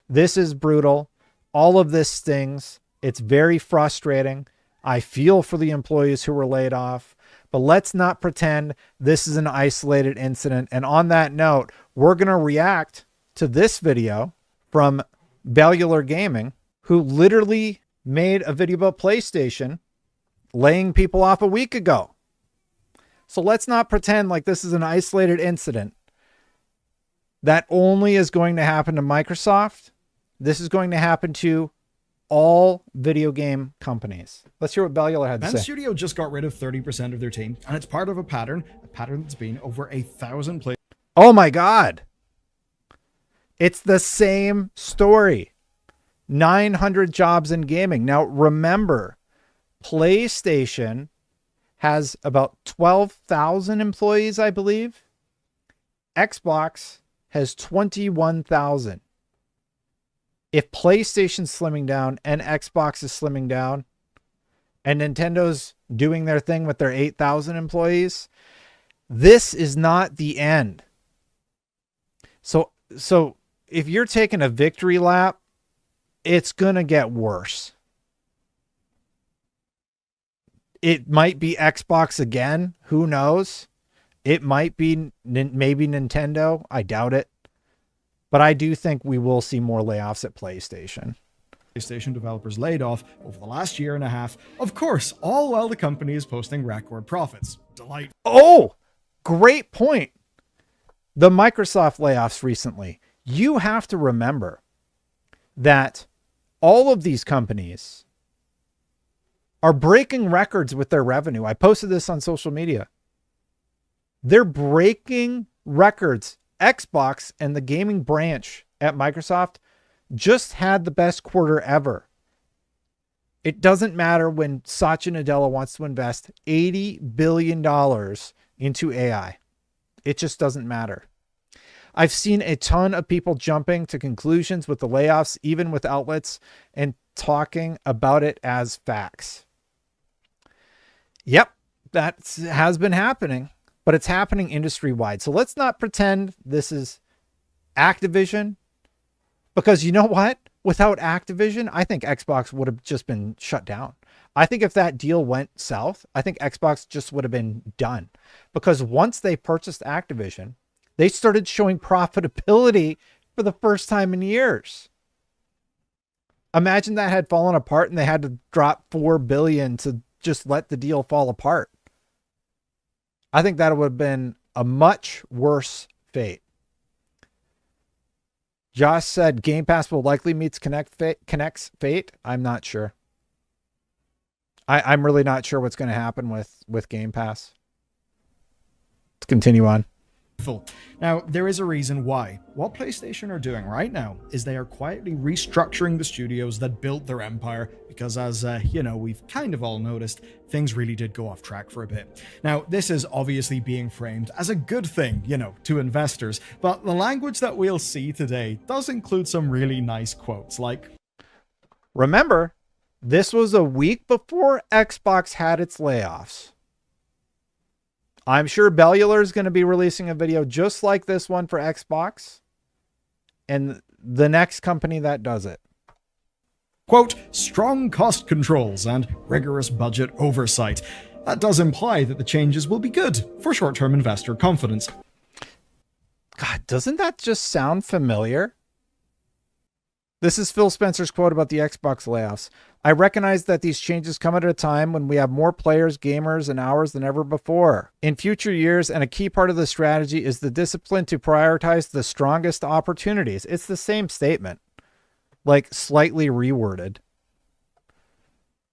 This is brutal. All of this stings. It's very frustrating. I feel for the employees who were laid off, but let's not pretend this is an isolated incident. And on that note, we're going to react to this video from Bellular Gaming, who literally made a video about PlayStation laying people off a week ago. So let's not pretend like this is an isolated incident. That only is going to happen to Microsoft. This is going to happen to all video game companies. Let's hear what Bellular had to say. Man Studio just got rid of 30% of their team, and it's part of a pattern that's been over 1,000 plays. Oh my God. It's the same story. 900 jobs in gaming. Now remember, PlayStation has about 12,000 employees, I believe. Xbox has 21,000. If PlayStation's slimming down and Xbox is slimming down and Nintendo's doing their thing with their 8,000 employees, this is not the end. So if you're taking a victory lap, it's going to get worse. It might be Xbox again. Who knows? It might be maybe Nintendo. I doubt it. But I do think we will see more layoffs at PlayStation. PlayStation developers laid off over the last year and a half. Of course, all while the company is posting record profits. Delightful. Oh, great point. The Microsoft layoffs recently. You have to remember that all of these companies are breaking records with their revenue. I posted this on social media. They're breaking records. Xbox and the gaming branch at Microsoft just had the best quarter ever. It doesn't matter when Satya Nadella wants to invest $80 billion into AI. It just doesn't matter. I've seen a ton of people jumping to conclusions with the layoffs, even with outlets, and talking about it as facts. Yep, that has been happening. But it's happening industry-wide. So let's not pretend this is Activision. Because you know what? Without Activision, I think Xbox would have just been shut down. I think if that deal went south, I think Xbox just would have been done. Because once they purchased Activision, they started showing profitability for the first time in years. Imagine that had fallen apart and they had to drop $4 billion to just let the deal fall apart. I think that would have been a much worse fate. Josh said Game Pass will likely meet Connect's fate. I'm not sure. I'm really not sure what's going to happen with Game Pass. Let's continue on. Now, there is a reason why. What PlayStation are doing right now is they are quietly restructuring the studios that built their empire because as, we've kind of all noticed, things really did go off track for a bit. Now, this is obviously being framed as a good thing, to investors, but the language that we'll see today does include some really nice quotes like, remember, this was a week before Xbox had its layoffs. I'm sure Bellular is going to be releasing a video just like this one for Xbox and the next company that does it. Quote, strong cost controls and rigorous budget oversight. That does imply that the changes will be good for short-term investor confidence. God, doesn't that just sound familiar? This is Phil Spencer's quote about the Xbox layoffs. I recognize that these changes come at a time when we have more players, gamers, and hours than ever before. In future years, and a key part of the strategy is the discipline to prioritize the strongest opportunities. It's the same statement, like slightly reworded.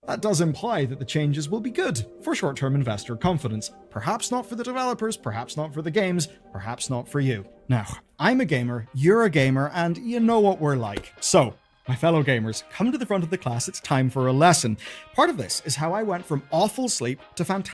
That does imply that the changes will be good for short-term investor confidence. Perhaps not for the developers, perhaps not for the games, perhaps not for you. Now, I'm a gamer, you're a gamer, and you know what we're like. So, my fellow gamers, come to the front of the class, it's time for a lesson. Part of this is how I went from awful sleep to fantastic.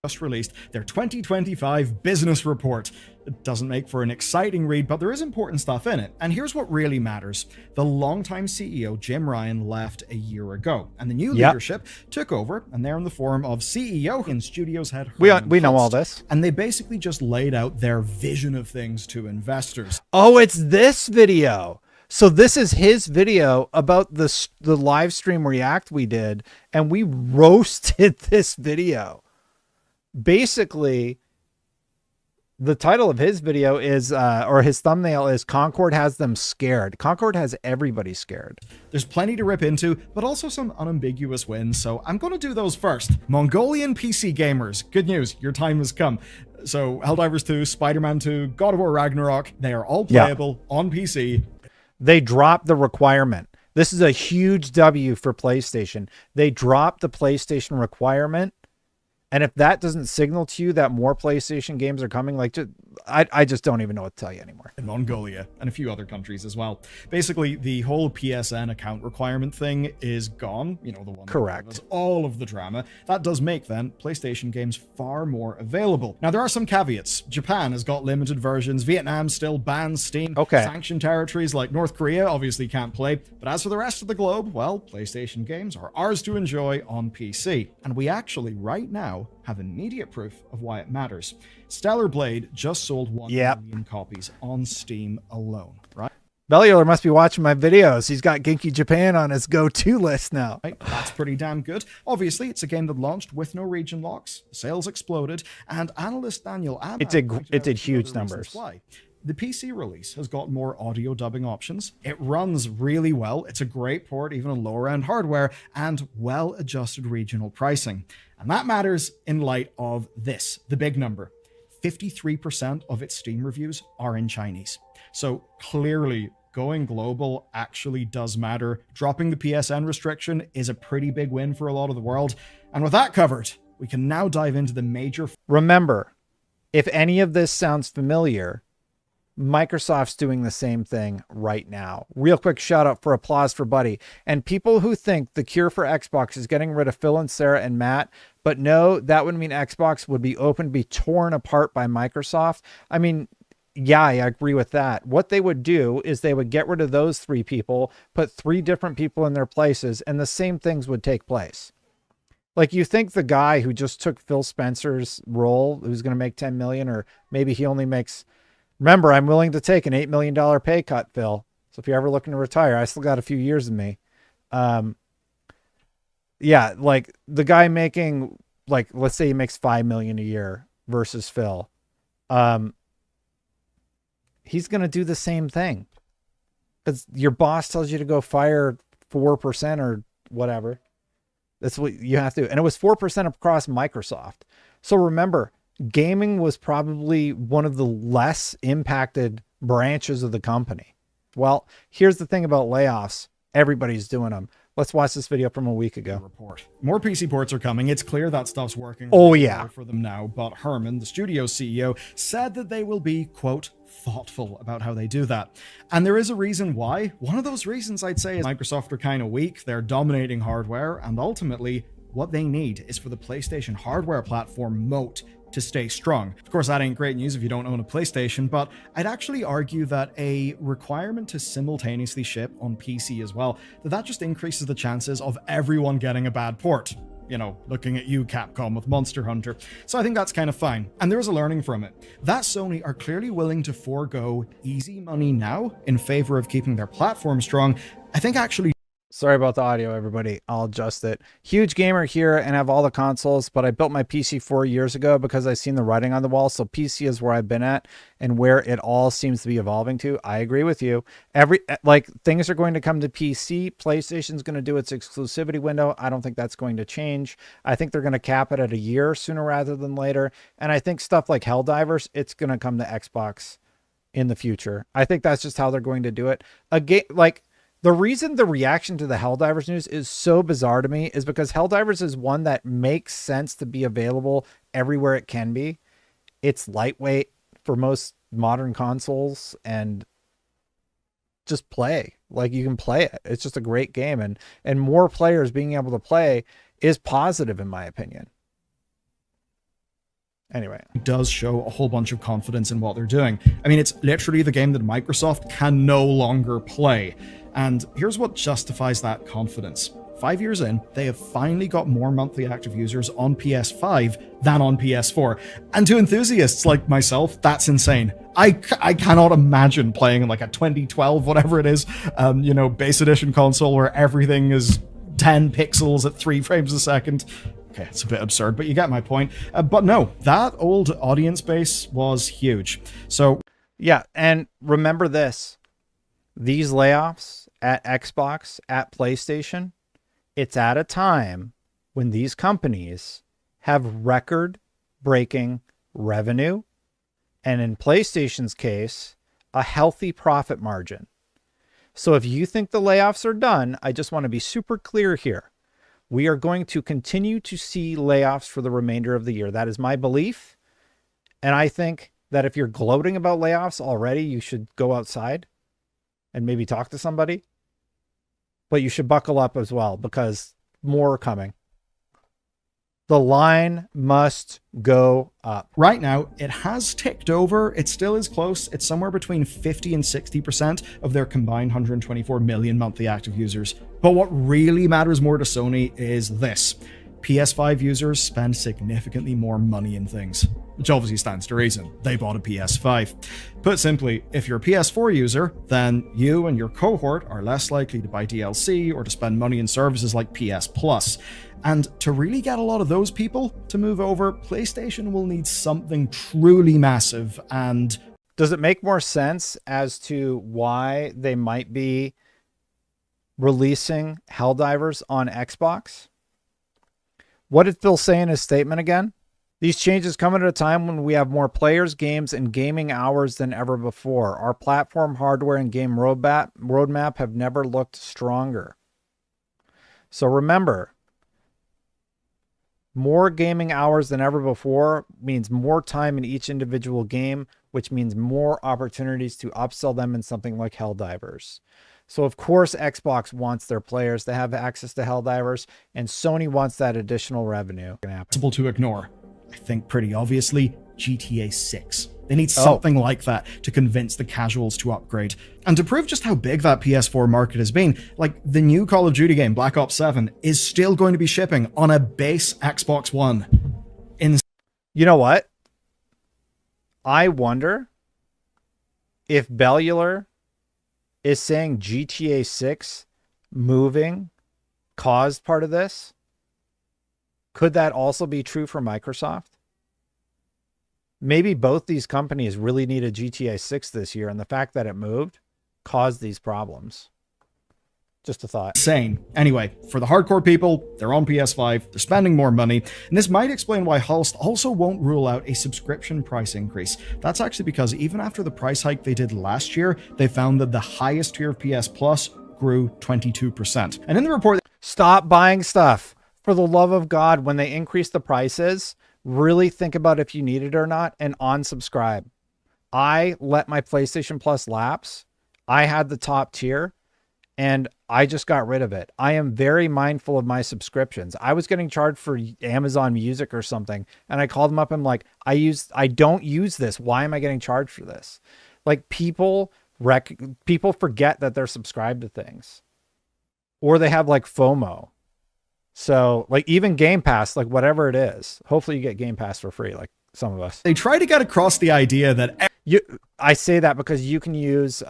Just released their 2025 business report. It doesn't make for an exciting read, but there is important stuff in it. And here's what really matters. The longtime CEO, Jim Ryan, left a year ago, and the new leadership took over, and they're in the form of CEO and Studios head. We know all this. And they basically just laid out their vision of things to investors. Oh, it's this video. So this is his video about the live stream react we did, and we roasted this video. Basically, the title of his video is, or his thumbnail is, Concord has them scared. Concord has everybody scared. There's plenty to rip into, but also some unambiguous wins, so I'm going to do those first. Mongolian PC gamers, good news, your time has come. So Helldivers 2, Spider-Man 2, God of War Ragnarok, they are all playable on PC. They dropped the requirement. This is a huge W for PlayStation. They dropped the PlayStation requirement. And if that doesn't signal to you that more PlayStation games are coming, like, I just don't even know what to tell you anymore. In Mongolia and a few other countries as well. Basically, the whole PSN account requirement thing is gone. You know, the one Correct. that does all of the drama. That does make, then, PlayStation games far more available. Now, there are some caveats. Japan has got limited versions. Vietnam still bans Steam. Okay. Sanctioned territories like North Korea obviously can't play. But as for the rest of the globe, well, PlayStation games are ours to enjoy on PC. And we actually, right now, have immediate proof of why it matters. Stellar Blade just sold 1 million copies on Steam alone, right? Bellular must be watching my videos. He's got Genki Japan on his go-to list now. Right, that's pretty damn good. Obviously, it's a game that launched with no region locks, sales exploded, and analyst Daniel Abad it did huge numbers. Why. The PC release has got more audio dubbing options. It runs really well. It's a great port, even on lower-end hardware, and well-adjusted regional pricing. And that matters in light of this, the big number. 53% of its Steam reviews are in Chinese. So clearly, going global actually does matter. Dropping the PSN restriction is a pretty big win for a lot of the world. And with that covered, we can now dive into the major... Remember, if any of this sounds familiar, Microsoft's doing the same thing right now. Real quick shout out for applause for Buddy. And people who think the cure for Xbox is getting rid of Phil and Sarah and Matt, but no, that would mean Xbox would be open to be torn apart by Microsoft. I mean, yeah, I agree with that. What they would do is they would get rid of those 3 people, put 3 different people in their places, and the same things would take place. Like, you think the guy who just took Phil Spencer's role, who's going to make 10 million, or maybe he only makes... Remember, I'm willing to take an $8 million pay cut, Phil. So if you're ever looking to retire, I still got a few years in me. Yeah, like the guy making, like, let's say he makes $5 million a year versus Phil. He's going to do the same thing. Because your boss tells you to go fire 4% or whatever. That's what you have to. And it was 4% across Microsoft. So remember, gaming was probably one of the less impacted branches of the company. Well, here's the thing about layoffs. Everybody's doing them. Let's watch this video from a week ago. Report. More PC ports are coming. It's clear that stuff's working. Oh, yeah. For them now. But Herman, the studio CEO, said that they will be, quote, thoughtful about how they do that. And there is a reason why. One of those reasons, I'd say, is Microsoft are kind of weak. They're dominating hardware. And ultimately, what they need is for the PlayStation hardware platform moat to stay strong. Of course, that ain't great news if you don't own a PlayStation, but I'd actually argue that a requirement to simultaneously ship on PC as well, that just increases the chances of everyone getting a bad port. You know, looking at you, Capcom, with Monster Hunter. So I think that's kind of fine. And there is a learning from it. That Sony are clearly willing to forego easy money now in favor of keeping their platform strong, I think actually... Sorry about the audio, everybody. I'll adjust it. Huge gamer here and have all the consoles, but I built my PC 4 years ago because I seen the writing on the wall. So PC is where I've been at and where it all seems to be evolving to. I agree with you. Things are going to come to PC. PlayStation's going to do its exclusivity window. I don't think that's going to change. I think they're going to cap it at a year sooner rather than later. And I think stuff like Helldivers, it's going to come to Xbox in the future. I think that's just how they're going to do it. The reason the reaction to the Helldivers news is so bizarre to me is because Helldivers is one that makes sense to be available everywhere it can be. It's lightweight for most modern consoles and just play. Like, you can play it. It's just a great game, and more players being able to play is positive in my opinion. Anyway, it does show a whole bunch of confidence in what they're doing. I mean, it's literally the game that Microsoft can no longer play. And here's what justifies that confidence. 5 years in, they have finally got more monthly active users on PS5 than on PS4. And to enthusiasts like myself, that's insane. I cannot imagine playing in like a 2012, whatever it is, base edition console where everything is 10 pixels at 3 frames a second. Okay, it's a bit absurd, but you get my point. But no, that old audience base was huge. So yeah, and remember this. These layoffs at Xbox, at PlayStation, it's at a time when these companies have record-breaking revenue, and in PlayStation's case, a healthy profit margin. So if you think the layoffs are done, I just want to be super clear here. We are going to continue to see layoffs for the remainder of the year. That is my belief. And I think that if you're gloating about layoffs already, you should go outside and maybe talk to somebody. But you should buckle up as well, because more are coming. The line must go up. Right now, it has ticked over. It still is close. It's somewhere between 50 and 60% of their combined 124 million monthly active users. But what really matters more to Sony is this. PS5 users spend significantly more money in things, which obviously stands to reason. They bought a PS5. Put simply, if you're a PS4 user, then you and your cohort are less likely to buy DLC or to spend money in services like PS Plus. And to really get a lot of those people to move over, PlayStation will need something truly massive. And does it make more sense as to why they might be releasing Helldivers on Xbox? What did Phil say in his statement again? These changes come at a time when we have more players, games, and gaming hours than ever before. Our platform, hardware, and game roadmap have never looked stronger. So remember, more gaming hours than ever before means more time in each individual game, which means more opportunities to upsell them in something like Helldivers. So of course, Xbox wants their players to have access to Helldivers, and Sony wants that additional revenue. Possible to ignore. I think pretty obviously GTA 6. They need something like that to convince the casuals to upgrade. And to prove just how big that PS4 market has been, like the new Call of Duty game, Black Ops 7, is still going to be shipping on a base Xbox One. You know what? I wonder if Bellular is saying GTA 6 moving caused part of this. Could that also be true for Microsoft? Maybe both these companies really needed GTA 6 this year, and the fact that it moved caused these problems. Just a thought. Insane. Anyway, for the hardcore people, they're on PS5, they're spending more money, and this might explain why Hulst also won't rule out a subscription price increase. That's actually because even after the price hike they did last year, they found that the highest tier of PS Plus grew 22%. And in the report, stop buying stuff. For the love of God, when they increase the prices, really think about if you need it or not and unsubscribe. I let my PlayStation Plus lapse. I had the top tier and I just got rid of it. I am very mindful of my subscriptions. I was getting charged for Amazon Music or something, and I called them up and I'm like, I don't use this. Why am I getting charged for this? Like people forget that they're subscribed to things, or they have like FOMO. So like even Game Pass, like whatever it is, hopefully you get Game Pass for free, like some of us. They try to get across the idea that I say that because you can use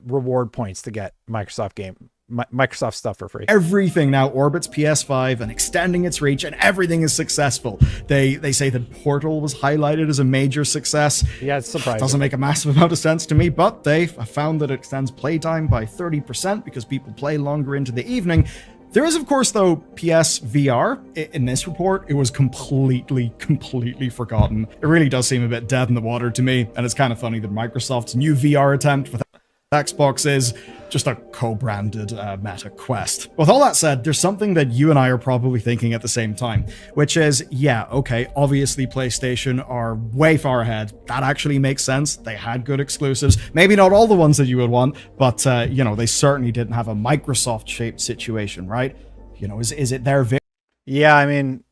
reward points to get Microsoft stuff for free. Everything now orbits PS5 and extending its reach, and everything is successful. They say that Portal was highlighted as a major success. Yeah, it's surprising. Doesn't make a massive amount of sense to me, but they found that it extends playtime by 30% because people play longer into the evening. There is, of course, though, PS VR. In this report, it was completely forgotten. It really does seem a bit dead in the water to me, and it's kind of funny that Microsoft's new VR attempt with Xbox is just a co-branded Meta Quest. With all that said, there's something that you and I are probably thinking at the same time, which is, yeah, okay, obviously PlayStation are way far ahead. That actually makes sense. They had good exclusives. Maybe not all the ones that you would want, but, they certainly didn't have a Microsoft-shaped situation, right? Is it their Yeah, I mean,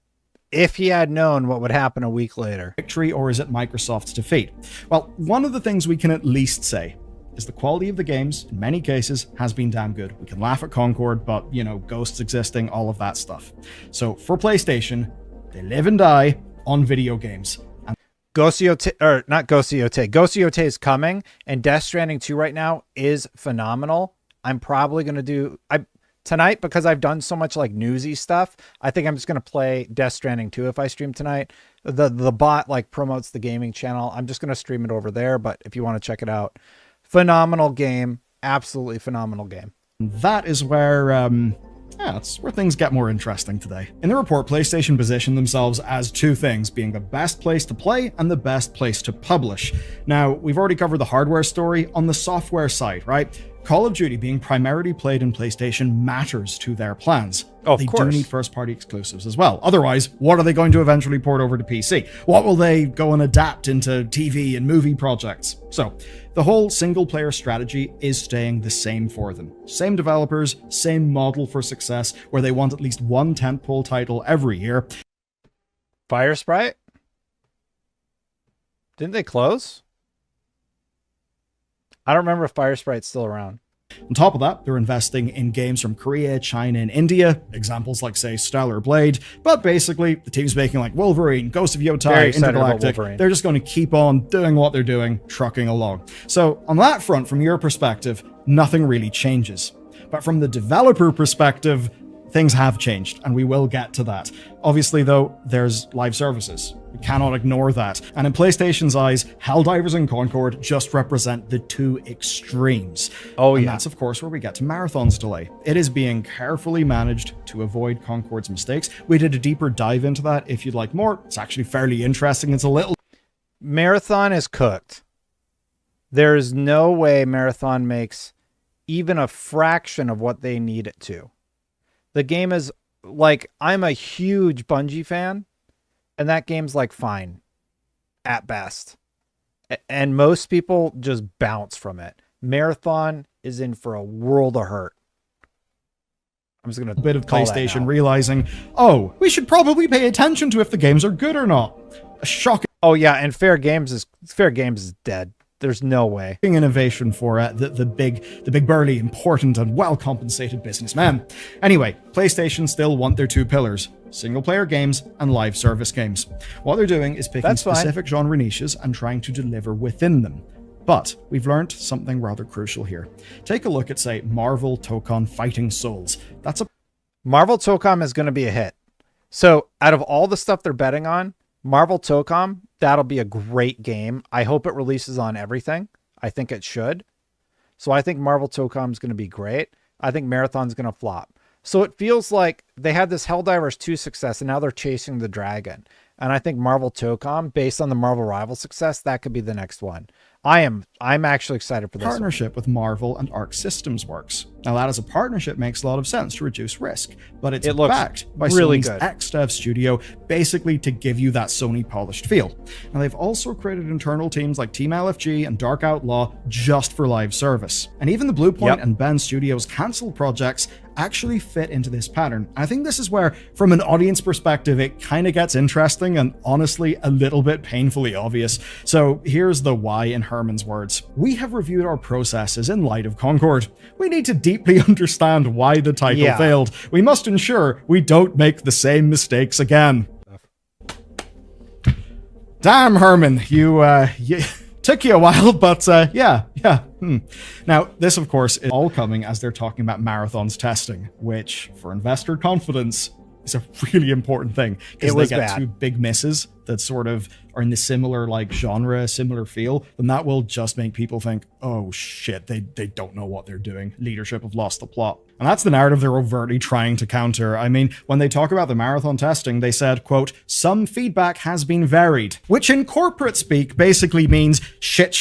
if he had known what would happen a week later. victory, or is it Microsoft's defeat? Well, one of the things we can at least say is the quality of the games, in many cases, has been damn good. We can laugh at Concord, but, ghosts existing, all of that stuff. So for PlayStation, they live and die on video games. Ghost of Yotei is coming, and Death Stranding 2 right now is phenomenal. I'm probably going to do... tonight, because I've done so much like newsy stuff, I think I'm just going to play Death Stranding 2 if I stream tonight. The bot like promotes the gaming channel. I'm just going to stream it over there, but if you want to check it out, phenomenal game. Absolutely phenomenal game. That is where... that's where things get more interesting today. In the report, PlayStation positioned themselves as two things, being the best place to play and the best place to publish. Now, we've already covered the hardware story. On the software side, right? Call of Duty being primarily played in PlayStation matters to their plans. Of they course. do need first-party exclusives as well. Otherwise, what are they going to eventually port over to PC? What will they go and adapt into TV and movie projects? So, the whole single-player strategy is staying the same for them. Same developers, same model for success, where they want at least one tentpole title every year. Fire Sprite? Didn't they close? I don't remember if Fire Sprite's still around. On top of that, they're investing in games from Korea, China, and India. Examples like, say, Stellar Blade. But basically, the team's making like Wolverine, Ghost of Yotei, Intergalactic. They're just going to keep on doing what they're doing, trucking along. So on that front, from your perspective, nothing really changes. But from the developer perspective, things have changed, and we will get to that. Obviously, though, there's live services. We cannot ignore that. And in PlayStation's eyes, Helldivers and Concord just represent the two extremes. Oh, and yeah. that's, of course, where we get to Marathon's delay. It is being carefully managed to avoid Concord's mistakes. We did a deeper dive into that. If you'd like more, it's actually fairly interesting. It's a little... Marathon is cooked. There is no way Marathon makes even a fraction of what they need it to. The game is like, I'm a huge Bungie fan, and that game's like fine at best. And most people just bounce from it. Marathon is in for a world of hurt. I'm just going to bit of PlayStation realizing, oh, we should probably pay attention to if the games are good or not. A shocking... Oh yeah, and Fair Games is dead. There's no way. Innovation for the big burly, important and well-compensated businessmen. Anyway, PlayStation still want their two pillars: single-player games and live service games. What they're doing is picking specific genre niches and trying to deliver within them. But we've learned something rather crucial here. Take a look at, say, Marvel Tokon Fighting Souls. Marvel Tokon is going to be a hit. So out of all the stuff they're betting on, Marvel Tokon, that'll be a great game. I hope it releases on everything. I think it should. So I think Marvel Tokon is going to be great. I think Marathon's going to flop. So it feels like they had this Helldivers 2 success, and now they're chasing the dragon. And I think Marvel Tokon, based on the Marvel Rival success, that could be the next one. I'm actually excited for this partnership with Marvel and Arc Systems Works. Now that as a partnership makes a lot of sense to reduce risk, but it's backed by really Sony's X-Dev studio, basically to give you that Sony polished feel. Now they've also created internal teams like Team LFG and Dark Outlaw just for live service. And even the Bluepoint and Ben Studios cancelled projects actually fit into this pattern. I think this is where, from an audience perspective, it kind of gets interesting and honestly a little bit painfully obvious. So here's the why in Herman's words. We have reviewed our processes in light of Concord. We need to deeply understand why the title failed. We must ensure we don't make the same mistakes again. Damn, Herman, you took you a while, but Now, this, of course, is all coming as they're talking about Marathon's testing, which, for investor confidence, is a really important thing. Because they get two big misses that sort of are in the similar genre, similar feel, then that will just make people think, oh shit, they don't know what they're doing. Leadership have lost the plot. And that's the narrative they're overtly trying to counter. I mean, when they talk about the Marathon testing, they said, quote, some feedback has been varied, which in corporate speak basically means shit.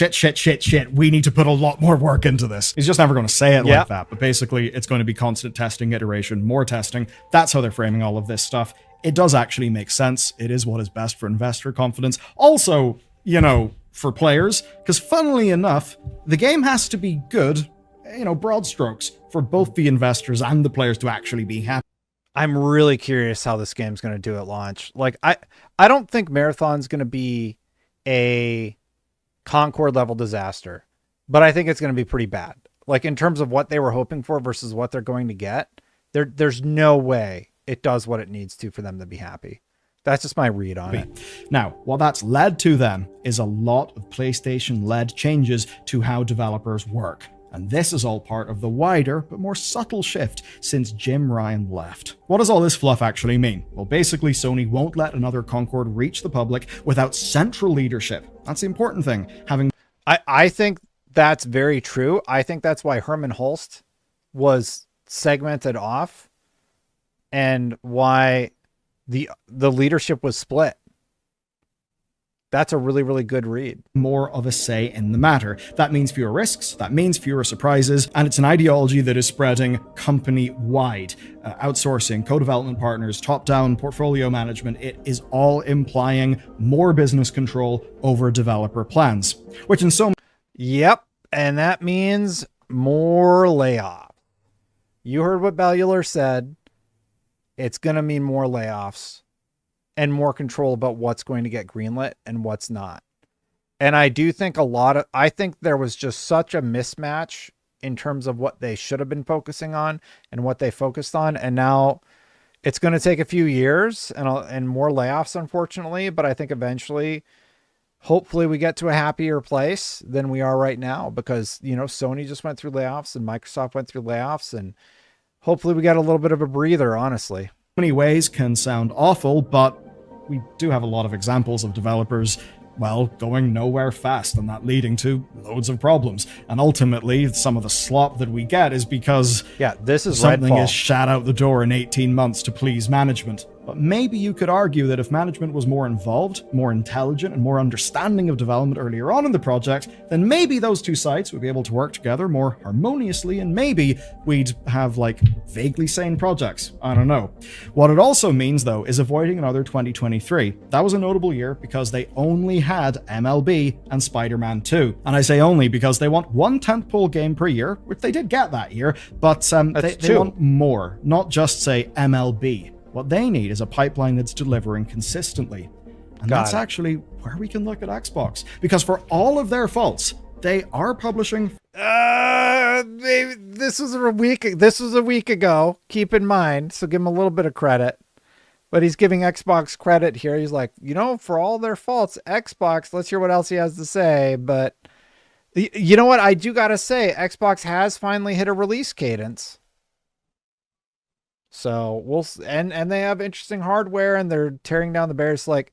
We need to put a lot more work into this. He's just never going to say it like that. But basically, it's going to be constant testing, iteration, more testing. That's how they're framing all of this stuff. It does actually make sense. It is what is best for investor confidence. Also, for players, because funnily enough, the game has to be good, broad strokes, for both the investors and the players to actually be happy. I'm really curious how this game's going to do at launch. Like, I don't think Marathon's going to be a Concord level disaster, but I think it's going to be pretty bad. Like in terms of what they were hoping for versus what they're going to get, there's no way it does what it needs to for them to be happy. That's just my read on it. Now, what that's led to then is a lot of PlayStation-led changes to how developers work. And this is all part of the wider, but more subtle shift since Jim Ryan left. What does all this fluff actually mean? Well, basically, Sony won't let another Concord reach the public without central leadership. That's the important thing. I think that's very true. I think that's why Herman Hulst was segmented off and why the leadership was split. That's a really, really good read. More of a say in the matter. That means fewer risks, that means fewer surprises, and it's an ideology that is spreading company-wide. Outsourcing, co-development partners, top-down portfolio management, it is all implying more business control over developer plans, which in so... Yep, and that means more layoffs. You heard what Bellular said. It's going to mean more layoffs and more control about what's going to get greenlit and what's not. And I do think I think there was just such a mismatch in terms of what they should have been focusing on and what they focused on. And now it's going to take a few years and more layoffs, unfortunately. But I think eventually, hopefully we get to a happier place than we are right now, because, you know, Sony just went through layoffs and Microsoft went through layoffs, and hopefully we got a little bit of a breather, honestly. Many ways can sound awful, but we do have a lot of examples of developers, well, going nowhere fast and that leading to loads of problems. And ultimately, some of the slop that we get is because this is something Redfall. is shot out the door in 18 months to please management. But maybe you could argue that if management was more involved, more intelligent, and more understanding of development earlier on in the project, then maybe those two sides would be able to work together more harmoniously, and maybe we'd have, like, vaguely sane projects. I don't know. What it also means, though, is avoiding another 2023. That was a notable year because they only had MLB and Spider-Man 2. And I say only because they want one tentpole game per year, which they did get that year, but they want more, not just, say, MLB. What they need is a pipeline that's delivering consistently. And that's actually where we can look at Xbox. Because for all of their faults, they are publishing... This was a week ago, keep in mind, so give him a little bit of credit. But he's giving Xbox credit here. He's like, you know, for all their faults, Xbox, let's hear what else he has to say. But you know what? I do got to say, Xbox has finally hit a release cadence. So and they have interesting hardware, and they're tearing down the barriers. Like,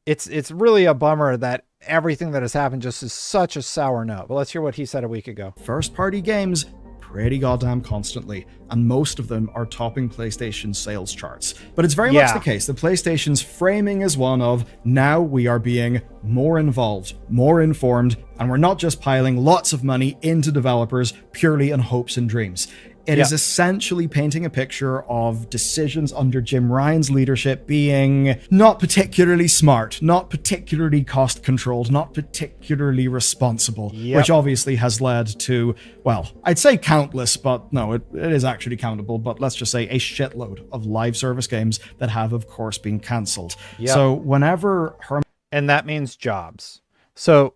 it's really a bummer that everything that has happened just is such a sour note. But let's hear what he said a week ago. First-party games pretty goddamn constantly, and most of them are topping PlayStation's sales charts. But it's very much the case that PlayStation's framing is one of, now we are being more involved, more informed, and we're not just piling lots of money into developers purely in hopes and dreams. It is essentially painting a picture of decisions under Jim Ryan's leadership being not particularly smart, not particularly cost-controlled, not particularly responsible, which obviously has led to, well, I'd say countless, but no, it is actually countable, but let's just say a shitload of live service games that have, of course, been cancelled. So whenever... And that means jobs. So,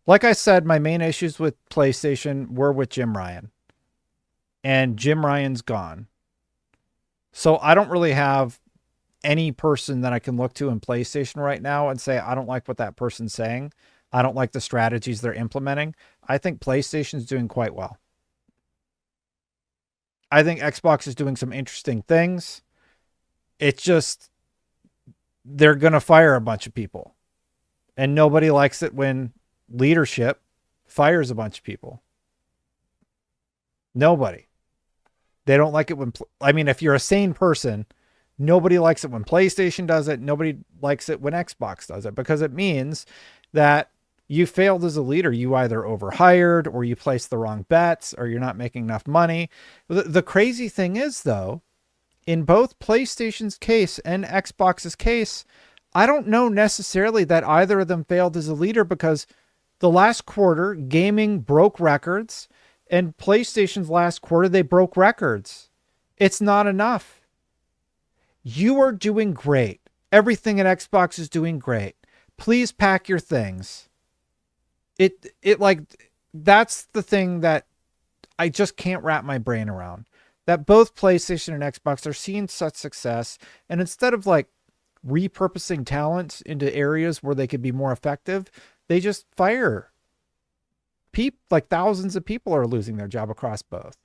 like I said, my main issues with PlayStation were with Jim Ryan. And Jim Ryan's gone. So I don't really have any person that I can look to in PlayStation right now and say, I don't like what that person's saying. I don't like the strategies they're implementing. I think PlayStation's doing quite well. I think Xbox is doing some interesting things. It's just, they're going to fire a bunch of people. And nobody likes it when leadership fires a bunch of people. Nobody. They don't like it when, I mean, if you're a sane person, nobody likes it when PlayStation does it. Nobody likes it when Xbox does it, because it means that you failed as a leader. You either overhired, or you placed the wrong bets, or you're not making enough money. The crazy thing is, though, in both PlayStation's case and Xbox's case, I don't know necessarily that either of them failed as a leader, because the last quarter, gaming broke records. And PlayStation's last quarter, they broke records. It's not enough. You are doing great. Everything at Xbox is doing great. Please pack your things. It like, that's the thing that I just can't wrap my brain around. That both PlayStation and Xbox are seeing such success, and instead of like repurposing talent into areas where they could be more effective, they just fire people. Like thousands of people are losing their job across both.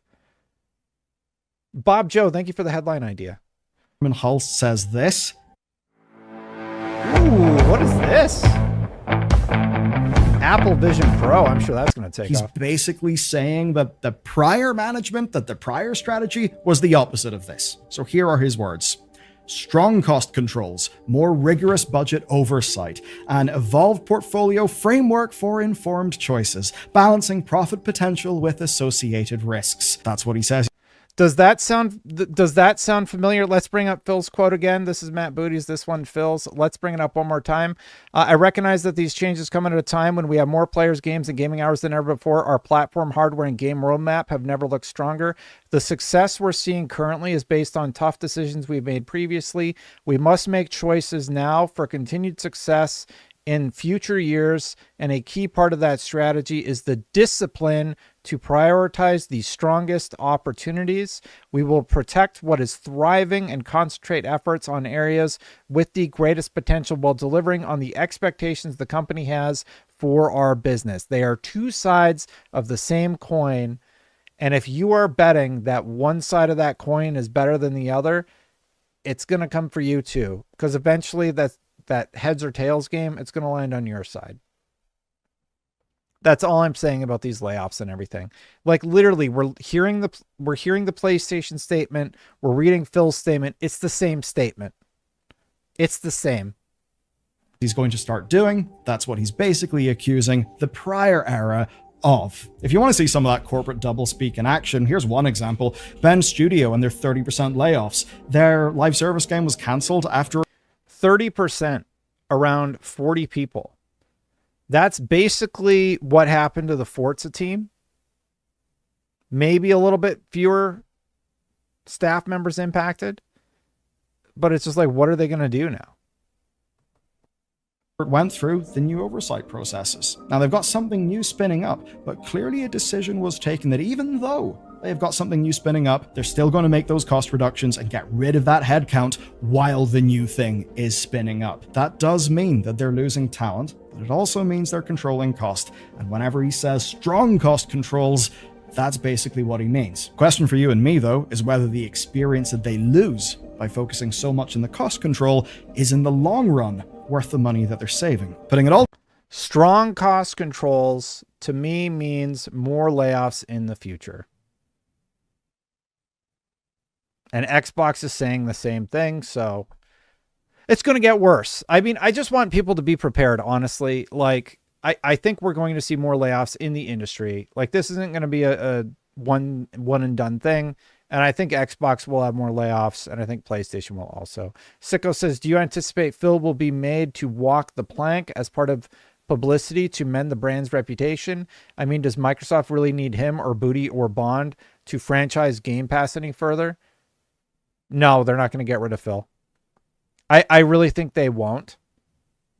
Bob Joe, thank you for the headline idea. Hull says this. Ooh, what is this? Apple Vision Pro. I'm sure that's going to take He's off. basically saying that the prior management, that the prior strategy was the opposite of this. So here are his words. Strong cost controls, more rigorous budget oversight, an evolved portfolio framework for informed choices, balancing profit potential with associated risks. That's what he says. Does that sound familiar? Let's bring up Phil's quote again. This is Matt Booty's, this one Phil's. Let's bring it up one more time. I recognize that these changes come at a time when we have more players, games, and gaming hours than ever before. Our platform, hardware, and game roadmap have never looked stronger. The success we're seeing currently is based on tough decisions we've made previously. We must make choices now for continued success in future years, and a key part of that strategy is the discipline to prioritize the strongest opportunities. We will protect what is thriving and concentrate efforts on areas with the greatest potential while delivering on the expectations the company has for our business. They are two sides of the same coin, and if you are betting that one side of that coin is better than the other, it's going to come for you too, because eventually that heads or tails game, it's going to land on your side. That's all I'm saying about these layoffs and everything. Like literally, we're hearing the PlayStation statement. We're reading Phil's statement. It's the same statement. It's the same. He's going to start doing. That's what he's basically accusing the prior era of. If you want to see some of that corporate doublespeak in action, here's one example. Ben Studio and their 30% layoffs. Their live service game was cancelled after 30%, around 40 people. That's basically what happened to the Forza team. Maybe a little bit fewer staff members impacted, but it's just like, what are they going to do now? Went through the new oversight processes. Now they've got something new spinning up, but clearly a decision was taken that even though they've got something new spinning up, they're still going to make those cost reductions and get rid of that headcount while the new thing is spinning up. That does mean that they're losing talent, but it also means they're controlling cost. And whenever he says strong cost controls, that's basically what he means. Question for you and me, though, is whether the experience that they lose by focusing so much on the cost control is in the long run worth the money that they're saving. Putting it all... Strong cost controls, to me, means more layoffs in the future. And Xbox is saying the same thing, so it's going to get worse. I mean, I just want people to be prepared, honestly. Like, I think we're going to see more layoffs in the industry. Like, this isn't going to be a one and done thing. And I think Xbox will have more layoffs, and I think PlayStation will also. Sicko says, do you anticipate Phil will be made to walk the plank as part of publicity to mend the brand's reputation? I mean, does Microsoft really need him or Booty or Bond to franchise Game Pass any further? No, they're not going to get rid of Phil. I really think they won't,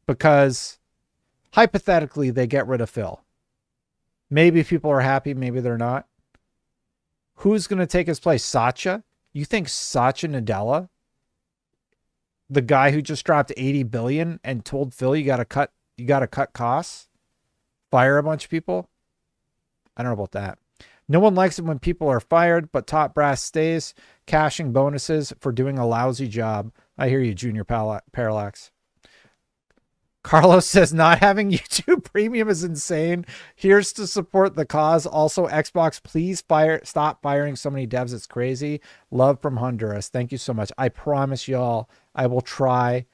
because hypothetically they get rid of Phil. Maybe people are happy, maybe they're not. Who's going to take his place? Satya? You think Satya Nadella, the guy who just dropped 80 billion and told Phil you got to cut costs, fire a bunch of people? I don't know about that. No one likes it when people are fired, but top brass stays, cashing bonuses for doing a lousy job. I hear you, Junior Parallax. Carlos says not having YouTube Premium is insane. Here's to support the cause. Also, Xbox, please stop firing so many devs. It's crazy. Love from Honduras. Thank you so much. I promise y'all I will try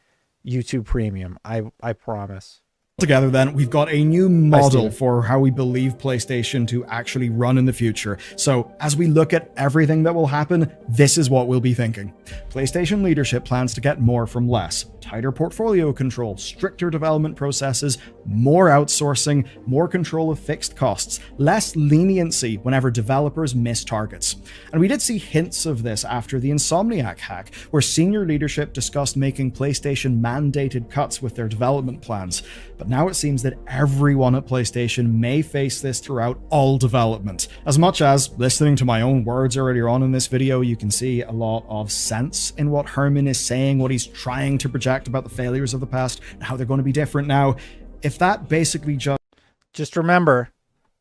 YouTube Premium. I promise. Together then, we've got a new model for how we believe PlayStation to actually run in the future. So as we look at everything that will happen, this is what we'll be thinking. PlayStation leadership plans to get more from less. Tighter portfolio control, stricter development processes, more outsourcing, more control of fixed costs, less leniency whenever developers miss targets. And we did see hints of this after the Insomniac hack, where senior leadership discussed making PlayStation mandated cuts with their development plans. But But now it seems that everyone at PlayStation may face this throughout all development. As much as, listening to my own words earlier on in this video, you can see a lot of sense in what Herman is saying, what he's trying to project about the failures of the past, and how they're going to be different now. If that basically just remember,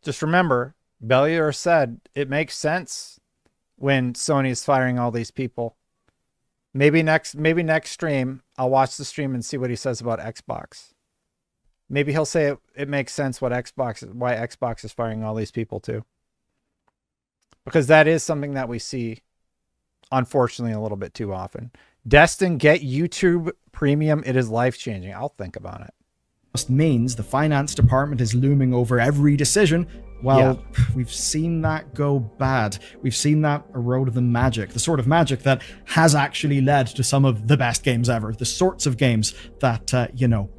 Bellular said it makes sense when Sony is firing all these people. Maybe next stream, I'll watch the stream and see what he says about Xbox. Maybe he'll say it makes sense why Xbox is firing all these people too. Because that is something that we see, unfortunately, a little bit too often. Destin, get YouTube Premium. It is life-changing. I'll think about it. means the finance department is looming over every decision. Well, we've seen that go bad. We've seen that erode the magic, the sort of magic that has actually led to some of the best games ever, the sorts of games that,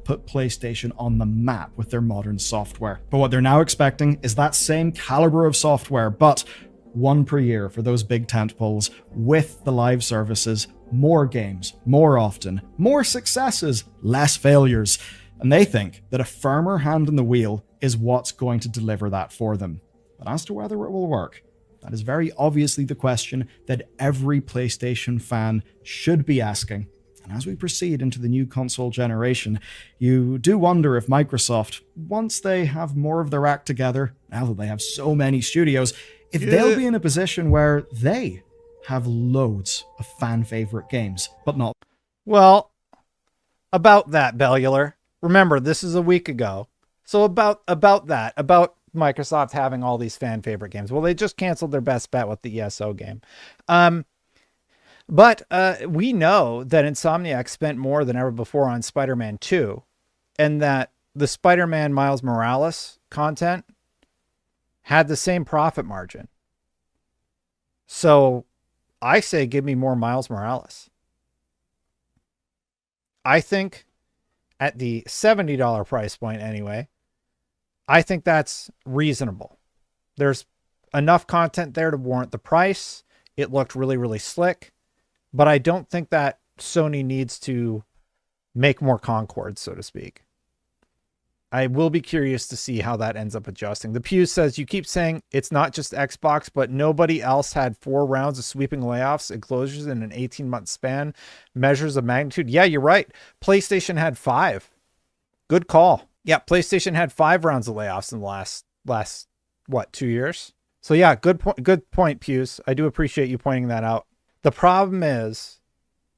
put PlayStation on the map with their modern software. But what they're now expecting is that same caliber of software, but one per year for those big tentpoles with the live services, more games, more often, more successes, less failures. And they think that a firmer hand on the wheel is what's going to deliver that for them. But as to whether it will work, that is very obviously the question that every PlayStation fan should be asking. And as we proceed into the new console generation, you do wonder if Microsoft, once they have more of their act together, now that they have so many studios, if they'll be in a position where they have loads of fan-favorite games, but not... Well, about that, Bellular. Remember, this is a week ago. So about Microsoft having all these fan-favorite games. Well, they just canceled their best bet with the ESO game. But we know that Insomniac spent more than ever before on Spider-Man 2, and that the Spider-Man Miles Morales content had the same profit margin. So I say give me more Miles Morales. I think at the $70 price point anyway, I think that's reasonable. There's enough content there to warrant the price. It looked really, really slick. But I don't think that Sony needs to make more Concords, so to speak. I will be curious to see how that ends up adjusting. The Pew says, you keep saying it's not just Xbox, but nobody else had 4 rounds of sweeping layoffs and closures in an 18-month span. Measures of magnitude. Yeah, you're right. PlayStation had 5. Good call. Yeah, PlayStation had 5 rounds of layoffs in the last 2 years? So yeah, good point, Pews. I do appreciate you pointing that out. The problem is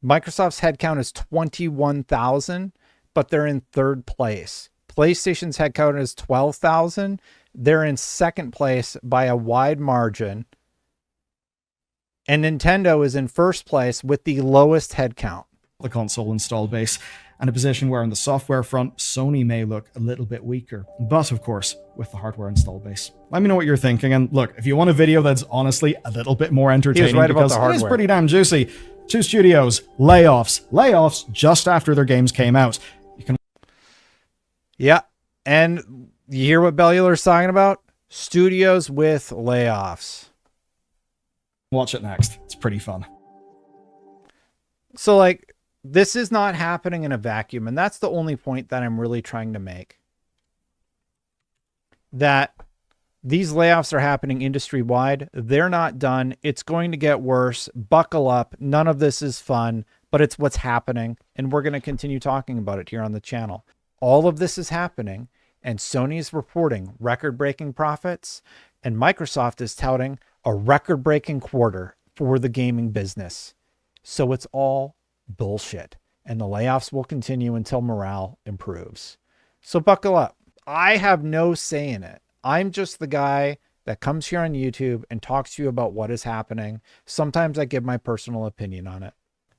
Microsoft's headcount is 21,000, but they're in 3rd place. PlayStation's headcount is 12,000. They're in 2nd place by a wide margin. And Nintendo is in 1st place with the lowest headcount. The console install base, and a position where on the software front, Sony may look a little bit weaker. But of course, with the hardware install base. Let me know what you're thinking. And look, if you want a video that's honestly a little bit more entertaining, because it is pretty damn juicy, 2 studios, layoffs just after their games came out. Yeah, and you hear what Bellular's talking about? Studios with layoffs. Watch it next. It's pretty fun. So, this is not happening in a vacuum, and that's the only point that I'm really trying to make. That these layoffs are happening industry-wide. They're not done. It's going to get worse. Buckle up. None of this is fun, but it's what's happening, and we're going to continue talking about it here on the channel. All of this is happening, and Sony is reporting record-breaking profits, and Microsoft is touting a record-breaking quarter for the gaming business. So it's all bullshit, and the layoffs will continue until morale improves. So buckle up. I have no say in it. I'm just the guy that comes here on YouTube and talks to you about what is happening. Sometimes I give my personal opinion on it.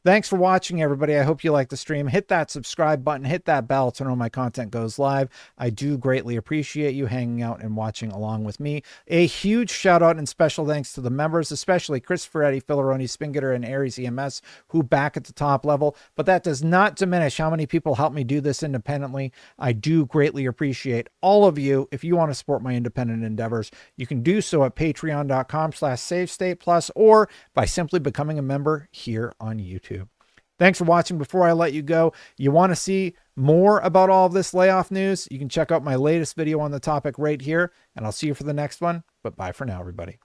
Thanks for watching, everybody. I hope you liked the stream. Hit that subscribe button. Hit that bell to know my content goes live. I do greatly appreciate you hanging out and watching along with me. A huge shout out and special thanks to the members, especially Chris Ferretti, Filaroni, Spingeter, and Aries EMS, who back at the top level. But that does not diminish how many people help me do this independently. I do greatly appreciate all of you. If you want to support my independent endeavors, you can do so at patreon.com/SaveStatePlus or by simply becoming a member here on YouTube. Thanks for watching. Before I let you go, you want to see more about all of this layoff news, you can check out my latest video on the topic right here, and I'll see you for the next one. But bye for now, everybody.